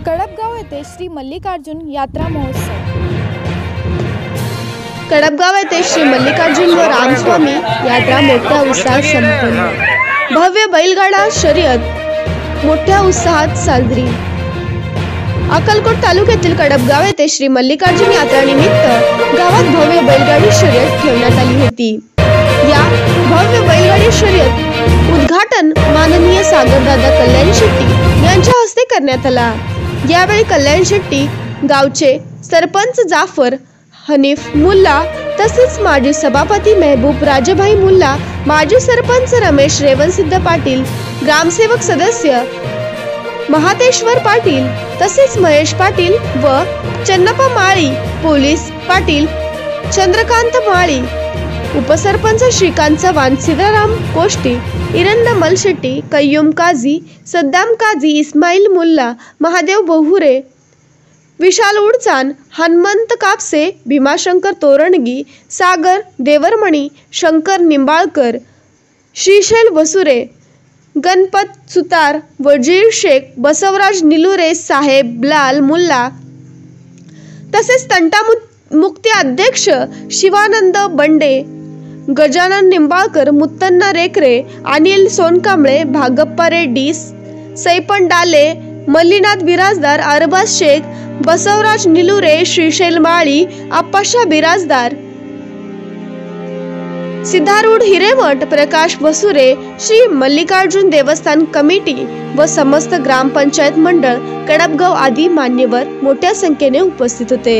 कडपगाव येथे श्री मल्लिकार्जुन यात्रा महोत्सव। कडपगाव येथे श्री मल्लिकार्जुन व रामस्वामी यात्रा मोठ्या उत्साहात संपन्न। भव्य बैलगाडा शर्यत मोठ्या उत्साहात साजरी। अक्कलकोट तालुक्यातील कडपगाव येथे श्री मल्लिकार्जुन यात्रा निमित्त गावात भव्य बैलगाडी शर्यत ठेवण्यात आली होती। या भव्य बैलगाडी शर्यत उद्घाटन माननीय सागरदादा कल्याण शेट्टी यांच्या हस्ते करण्यात आला। यावेळी कल्याण शेट्टी गावचे सरपंच जाफर हनीफ मुल्ला तसेच माजी सभापती महबूब राजभाई मुल्ला, माजी सरपंच रमेश रेवणसिद्ध पाटील, ग्रामसेवक सदस्य महातेश्वर पाटील तसेच महेश पाटील व चन्नप्पा माळी, पोलीस पाटील चंद्रकांत माळी, उपसरपंच श्रीकांत चव्हाण, सीताराम कोष्टी, इरंदा मलशेट्टी, कय्यूम काझी, सद्दाम काझी, इस्माईल मुल्ला, महादेव बहुरे, विशाल उडचान, हनुमंत कापसे, भीमाशंकर तोरणगी, सागर देवरमणी, शंकर निंबाळकर, श्रीशैल वसुरे, गणपत सुतार, वजीर शेख, बसवराज निलुरे, साहेब लाल मुल्ला तसेच तंटा मुक्ती अध्यक्ष शिवानंद बंडे, गजानन निंबाळकर, मुत्तन्ना रेकरे, अनिल सोनकांबळे, भागप्पा रेड्डी, सैपन डाले, मल्लीनाथ बिराजदार, अरबाज शेख, बसवराज निलुरे, श्रीशैल माळी, आप्पाशा बिराजदार, सिद्धारूढ हिरेमठ, प्रकाश वसुरे, श्री मल्लिकार्जुन देवस्थान कमिटी व समस्त ग्रामपंचायत मंडळ कडपगाव आदी मान्यवर मोठ्या संख्येने उपस्थित होते।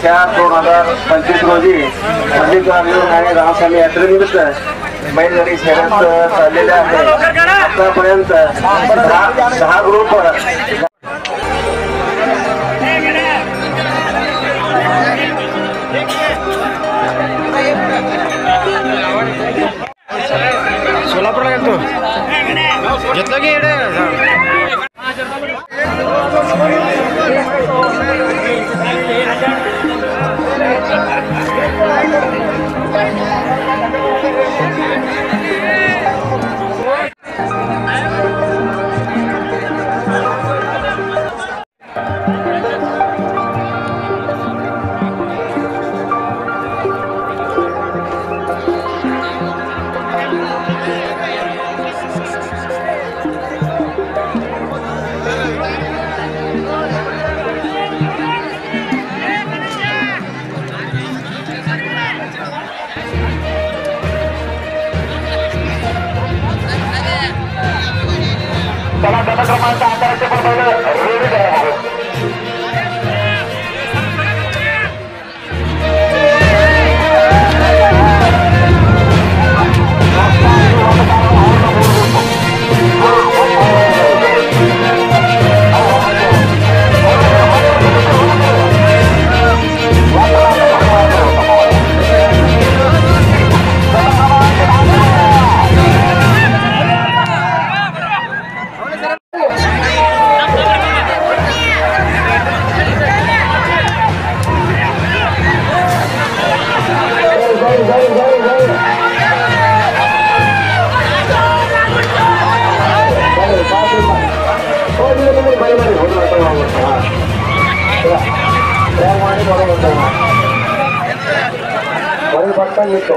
त्या 2025 रोजी मल्लिकार्जुन आणि रामस्वामी यात्रेनिमित्त बैलगाडी शर्यत चाललेल्या आहे। आतापर्यंत 10 ग्रुप सोलापूरला गेलो घेतलं की क्रमांक 11 ಬರೀ ಮಾಡಿ ನೋಡೋದು ಬರೀ ಬರ್ತಾಗಿತ್ತು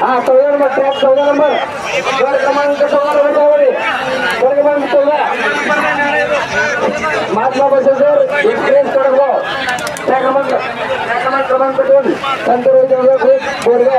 हाँ 14 नंबर ट्रैक 14 नंबर वर्ग क्रमांक 14 बतावरी वर्ग क्रमांक 14 महात्मा बसेसर एक्सप्रेस कडक ट्रॅक क्रमांक 2 संतरोज बोरगाव